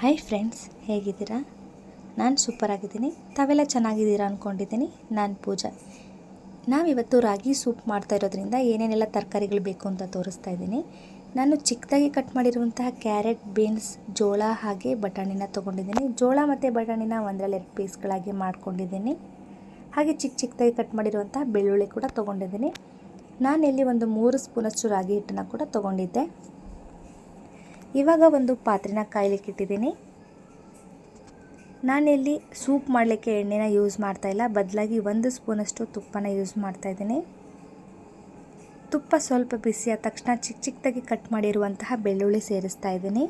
Hi friends, ಹೇಗಿದ್ದೀರಾ? ನಾನು super ಆಗಿದ್ದೀನಿ. ತಾವೆಲ್ಲ ಚೆನ್ನಾಗಿದ್ದೀರಾ ಅಂದ್ಕೊಂಡಿದ್ದೀನಿ. ನಾನು ಪೂಜಾ. ನಾವಿವತ್ತು ರಾಗಿ ಸೂಪ್ ಮಾಡ್ತಾ ಇರೋದ್ರಿಂದ ಏನೇನೆಲ್ಲ ತರಕಾರಿಗಳು ಬೇಕು ಅಂತ ತೋರಿಸ್ತಾ ಇದ್ದೀನಿ. ನಾನು ಚಿಕ್ಕದಾಗಿ ಕಟ್ ಮಾಡಿರುವಂತಹ ಕ್ಯಾರೆಟ್, ಬೀನ್ಸ್, ಜೋಳ ಹಾಗೆ ಬಟಾಣಿನ ತೊಗೊಂಡಿದ್ದೀನಿ. ಜೋಳ ಮತ್ತು ಬಟಾಣಿನ ಒಂದರಲ್ಲಿ 2 ಪೀಸ್ಗಳಾಗಿ ಮಾಡ್ಕೊಂಡಿದ್ದೀನಿ. ಹಾಗೆ ಚಿಕ್ಕದಾಗಿ ಕಟ್ ಮಾಡಿರುವಂತಹ ಬೆಳ್ಳುಳ್ಳಿ ಕೂಡ ತೊಗೊಂಡಿದ್ದೀನಿ. ನಾನಿಲ್ಲಿ ಒಂದು 3 ಸ್ಪೂನಷ್ಟು ರಾಗಿ ಹಿಟ್ಟನ್ನು ಕೂಡ ತೊಗೊಂಡಿದ್ದೆ. ಇವಾಗ ಒಂದು ಪಾತ್ರೆನ ಕಾಯ್ಲಿಕ್ಕೆ ಇಟ್ಟಿದ್ದೀನಿ. ನಾನಿಲ್ಲಿ ಸೂಪ್ ಮಾಡಲಿಕ್ಕೆ ಎಣ್ಣೆನ ಯೂಸ್ ಮಾಡ್ತಾಯಿಲ್ಲ, ಬದಲಾಗಿ 1 ಸ್ಪೂನಷ್ಟು ತುಪ್ಪನ ಯೂಸ್ ಮಾಡ್ತಾಯಿದ್ದೀನಿ. ತುಪ್ಪ ಸ್ವಲ್ಪ ಬಿಸಿ ಆದ ತಕ್ಷಣ ಚಿಕ್ಕದಾಗಿ ಕಟ್ ಮಾಡಿರುವಂತಹ ಬೆಳ್ಳುಳ್ಳಿ ಸೇರಿಸ್ತಾ ಇದ್ದೀನಿ.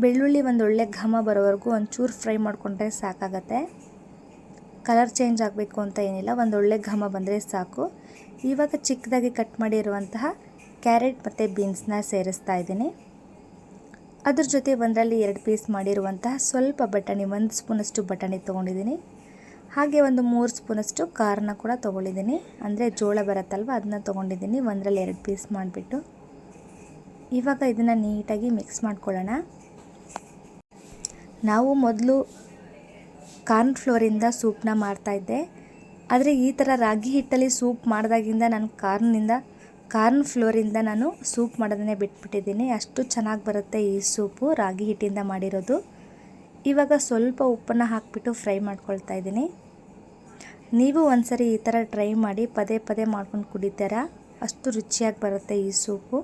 ಬೆಳ್ಳುಳ್ಳಿ ಒಂದೊಳ್ಳೆ ಘಮ ಬರೋವರೆಗೂ ಒಂಚೂರು ಫ್ರೈ ಮಾಡಿಕೊಂಡ್ರೆ ಸಾಕಾಗತ್ತೆ. ಕಲರ್ ಚೇಂಜ್ ಆಗಬೇಕು ಅಂತ ಏನಿಲ್ಲ, ಒಂದೊಳ್ಳೆ ಘಮ ಬಂದರೆ ಸಾಕು. ಇವಾಗ ಚಿಕ್ಕದಾಗಿ ಕಟ್ ಮಾಡಿರುವಂತಹ ಕ್ಯಾರೆಟ್ ಮತ್ತು ಬೀನ್ಸ್ನ ಸೇರಿಸ್ತಾ ಇದ್ದೀನಿ. ಅದ್ರ ಜೊತೆ ಒಂದರಲ್ಲಿ 2 ಪೀಸ್ ಮಾಡಿರುವಂತಹ ಸ್ವಲ್ಪ ಬಟಾಣಿ, 1 ಸ್ಪೂನಷ್ಟು ಬಟಾಣಿ ತೊಗೊಂಡಿದ್ದೀನಿ. ಹಾಗೆ ಒಂದು 3 ಸ್ಪೂನಷ್ಟು ಕಾರನ್ನ ಕೂಡ ತೊಗೊಂಡಿದ್ದೀನಿ. ಅಂದರೆ ಜೋಳ ಬರುತ್ತಲ್ವ, ಅದನ್ನ ತೊಗೊಂಡಿದ್ದೀನಿ. ಒಂದರಲ್ಲಿ 2 ಪೀಸ್ ಮಾಡಿಬಿಟ್ಟು ಇವಾಗ ಇದನ್ನು ನೀಟಾಗಿ ಮಿಕ್ಸ್ ಮಾಡ್ಕೊಳ್ಳೋಣ. ನಾವು ಮೊದಲು ಕಾರ್ನ್ ಫ್ಲೋರಿಂದ ಸೂಪ್ನ ಮಾಡ್ತಾಯಿದ್ದೆ, ಆದರೆ ಈ ಥರ ರಾಗಿ ಹಿಟ್ಟಲ್ಲಿ ಸೂಪ್ ಮಾಡಿದಾಗಿಂದ ನಾನು ಕಾರ್ನ್ ಫ್ಲೋರಿಂದ ನಾನು ಸೂಪ್ ಮಾಡೋದನ್ನೇ ಬಿಟ್ಬಿಟ್ಟಿದ್ದೀನಿ. ಅಷ್ಟು ಚೆನ್ನಾಗಿ ಬರುತ್ತೆ ಈ ಸೂಪು, ರಾಗಿ ಹಿಟ್ಟಿಂದ ಮಾಡಿರೋದು. ಇವಾಗ ಸ್ವಲ್ಪ ಉಪ್ಪನ್ನು ಹಾಕಿಬಿಟ್ಟು ಫ್ರೈ ಮಾಡ್ಕೊಳ್ತಾ ಇದ್ದೀನಿ. ನೀವು ಒಂದ್ಸರಿ ಈ ಥರ ಟ್ರೈ ಮಾಡಿ, ಪದೇ ಪದೇ ಮಾಡ್ಕೊಂಡು ಕುಡಿತೀರಾ, ಅಷ್ಟು ರುಚಿಯಾಗಿ ಬರುತ್ತೆ ಈ ಸೂಪು.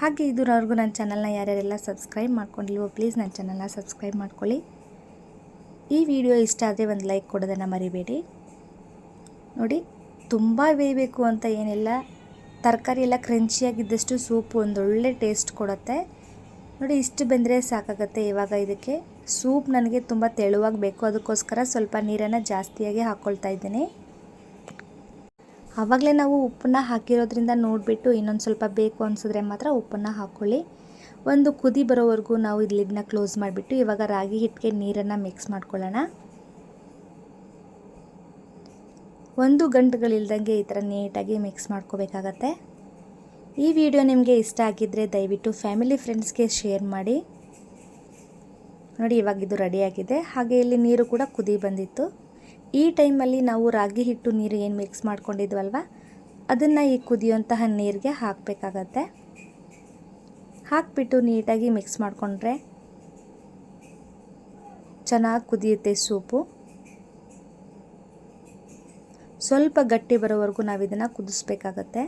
ಹಾಗೆ ಇದುವರೆಗೂ ನನ್ನ ಚಾನಲ್ನ ಯಾರ್ಯಾರೆಲ್ಲ ಸಬ್ಸ್ಕ್ರೈಬ್ ಮಾಡ್ಕೊಂಡಿಲ್ವೋ ಪ್ಲೀಸ್ ನನ್ನ ಚಾನಲ್ನ ಸಬ್ಸ್ಕ್ರೈಬ್ ಮಾಡ್ಕೊಳ್ಳಿ. ಈ ವಿಡಿಯೋ ಇಷ್ಟ ಆದರೆ ಒಂದು ಲೈಕ್ ಕೊಡೋದನ್ನು ಮರಿಬೇಡಿ. ನೋಡಿ, ತುಂಬ ಬೇಯಬೇಕು ಅಂತ ಏನಿಲ್ಲ, ತರಕಾರಿ ಎಲ್ಲ ಕ್ರಂಚಿಯಾಗಿದ್ದಷ್ಟು ಸೂಪು ಒಂದೊಳ್ಳೆ ಟೇಸ್ಟ್ ಕೊಡುತ್ತೆ. ನೋಡಿ, ಇಷ್ಟು ಬೆಂದರೆ ಸಾಕಾಗುತ್ತೆ. ಇವಾಗ ಇದಕ್ಕೆ ಸೂಪ್ ನನಗೆ ತುಂಬ ತೆಳುವಾಗಿ ಬೇಕು, ಅದಕ್ಕೋಸ್ಕರ ಸ್ವಲ್ಪ ನೀರನ್ನು ಜಾಸ್ತಿಯಾಗಿ ಹಾಕ್ಕೊಳ್ತಾ ಇದ್ದೀನಿ. ಆವಾಗಲೇ ನಾವು ಉಪ್ಪನ್ನು ಹಾಕಿರೋದ್ರಿಂದ ನೋಡಿಬಿಟ್ಟು ಇನ್ನೊಂದು ಸ್ವಲ್ಪ ಬೇಕು ಅನಿಸಿದ್ರೆ ಮಾತ್ರ ಉಪ್ಪನ್ನು ಹಾಕ್ಕೊಳ್ಳಿ. ಒಂದು ಕುದಿ ಬರೋವರೆಗೂ ನಾವು ಇದು ಲಿಡ್ನ ಕ್ಲೋಸ್ ಮಾಡಿಬಿಟ್ಟು ಇವಾಗ ರಾಗಿ ಹಿಟ್ಟಿಗೆ ನೀರನ್ನು ಮಿಕ್ಸ್ ಮಾಡ್ಕೊಳ್ಳೋಣ. 1 ಗಂಟುಗಳಿಲ್ದಂಗೆ ಈ ಥರ ನೀಟಾಗಿ ಮಿಕ್ಸ್ ಮಾಡ್ಕೋಬೇಕಾಗತ್ತೆ. ಈ ವಿಡಿಯೋ ನಿಮಗೆ ಇಷ್ಟ ಆಗಿದ್ದರೆ ದಯವಿಟ್ಟು ಫ್ಯಾಮಿಲಿ ಫ್ರೆಂಡ್ಸ್ಗೆ ಶೇರ್ ಮಾಡಿ. ನೋಡಿ, ಇವಾಗ ಇದು ರೆಡಿಯಾಗಿದೆ. ಹಾಗೆ ಇಲ್ಲಿ ನೀರು ಕೂಡ ಕುದಿ ಬಂದಿತ್ತು. ಈ ಟೈಮಲ್ಲಿ ನಾವು ರಾಗಿ ಹಿಟ್ಟು ನೀರು ಏನು ಮಿಕ್ಸ್ ಮಾಡ್ಕೊಂಡಿದ್ವಲ್ವ, ಅದನ್ನು ಈ ಕುದಿಯುವಂತಹ ನೀರಿಗೆ ಹಾಕಬೇಕಾಗತ್ತೆ. ಹಾಕಿಬಿಟ್ಟು ನೀಟಾಗಿ ಮಿಕ್ಸ್ ಮಾಡಿಕೊಂಡ್ರೆ ಚೆನ್ನಾಗಿ ಕುದಿಯುತ್ತೆ ಸೂಪು. ಸ್ವಲ್ಪ ಗಟ್ಟಿ ಬರೋವರೆಗೂ ನಾವು ಇದನ್ನು ಕುದಿಸ್ಬೇಕಾಗತ್ತೆ.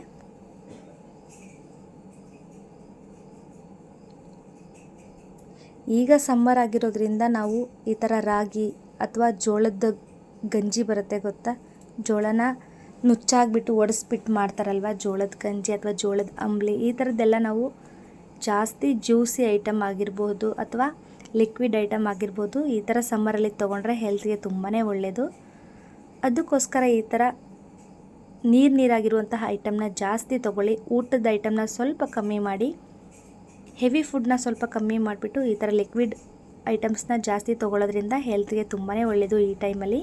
ಈಗ ಸಮ್ಮರ್ ಆಗಿರೋದ್ರಿಂದ ನಾವು ಈ ಥರ ರಾಗಿ ಅಥವಾ ಜೋಳದ ಗಂಜಿ ಬರುತ್ತೆ ಗೊತ್ತಾ, ಜೋಳನ ನುಚ್ಚಾಗ್ಬಿಟ್ಟು ಒಡಿಸ್ಬಿಟ್ಟು ಮಾಡ್ತಾರಲ್ವ, ಜೋಳದ ಗಂಜಿ ಅಥವಾ ಜೋಳದ ಅಂಬ್ಲಿ, ಈ ಥರದ್ದೆಲ್ಲ ನಾವು ಜಾಸ್ತಿ ಜ್ಯೂಸಿ ಐಟಮ್ ಆಗಿರ್ಬೋದು ಅಥವಾ ಲಿಕ್ವಿಡ್ ಐಟಮ್ ಆಗಿರ್ಬೋದು, ಈ ಥರ ಸಮ್ಮರಲ್ಲಿ ತೊಗೊಂಡ್ರೆ ಹೆಲ್ತ್ಗೆ ತುಂಬಾ ಒಳ್ಳೆಯದು. ಅದಕ್ಕೋಸ್ಕರ ಈ ಥರ ನೀರಾಗಿರುವಂತಹ ಐಟಮ್ನ ಜಾಸ್ತಿ ತೊಗೊಳ್ಳಿ. ಊಟದ ಐಟಮ್ನ ಸ್ವಲ್ಪ ಕಮ್ಮಿ ಮಾಡಿ, ಹೆವಿ ಫುಡ್ನ ಸ್ವಲ್ಪ ಕಮ್ಮಿ ಮಾಡಿಬಿಟ್ಟು ಈ ಥರ ಲಿಕ್ವಿಡ್ ಐಟಮ್ಸ್ನ ಜಾಸ್ತಿ ತೊಗೊಳ್ಳೋದ್ರಿಂದ ಹೆಲ್ತ್ಗೆ ತುಂಬಾ ಒಳ್ಳೆಯದು ಈ ಟೈಮಲ್ಲಿ.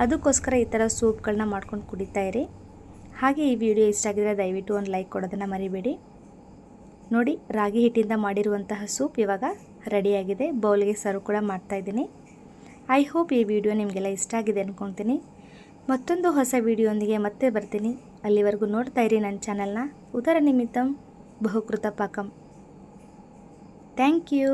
ಅದಕ್ಕೋಸ್ಕರ ಈ ಥರ ಸೂಪ್ಗಳನ್ನ ಮಾಡ್ಕೊಂಡು ಕುಡಿತಾ ಇರಿ. ಹಾಗೆ ಈ ವಿಡಿಯೋ ಇಷ್ಟ ಆಗಿದ್ರೆ ದಯವಿಟ್ಟು ಒಂದು ಲೈಕ್ ಕೊಡೋದನ್ನು ಮರಿಬೇಡಿ. ನೋಡಿ, ರಾಗಿ ಹಿಟ್ಟಿಂದ ಮಾಡಿರುವಂತಹ ಸೂಪ್ ಇವಾಗ ರೆಡಿಯಾಗಿದೆ. ಬೌಲ್ಗೆ ಸರ್ವ್ ಕೂಡ ಮಾಡ್ತಾಯಿದ್ದೀನಿ. ಐ ಹೋಪ್ ಈ ವಿಡಿಯೋ ನಿಮಗೆಲ್ಲ ಇಷ್ಟ ಆಗಿದೆ ಅಂದ್ಕೊಳ್ತೀನಿ. ಮತ್ತೊಂದು ಹೊಸ ವಿಡಿಯೋಂದಿಗೆ ಮತ್ತೆ ಬರ್ತೀನಿ. ಅಲ್ಲಿವರೆಗೂ ನೋಡ್ತಾ ಇರಿ ನನ್ನ ಚಾನಲ್ನ. ಉದರ ನಿಮಿತ್ತಂ ಬಹುಕೃತ ಪಾಕಂ. Thank you.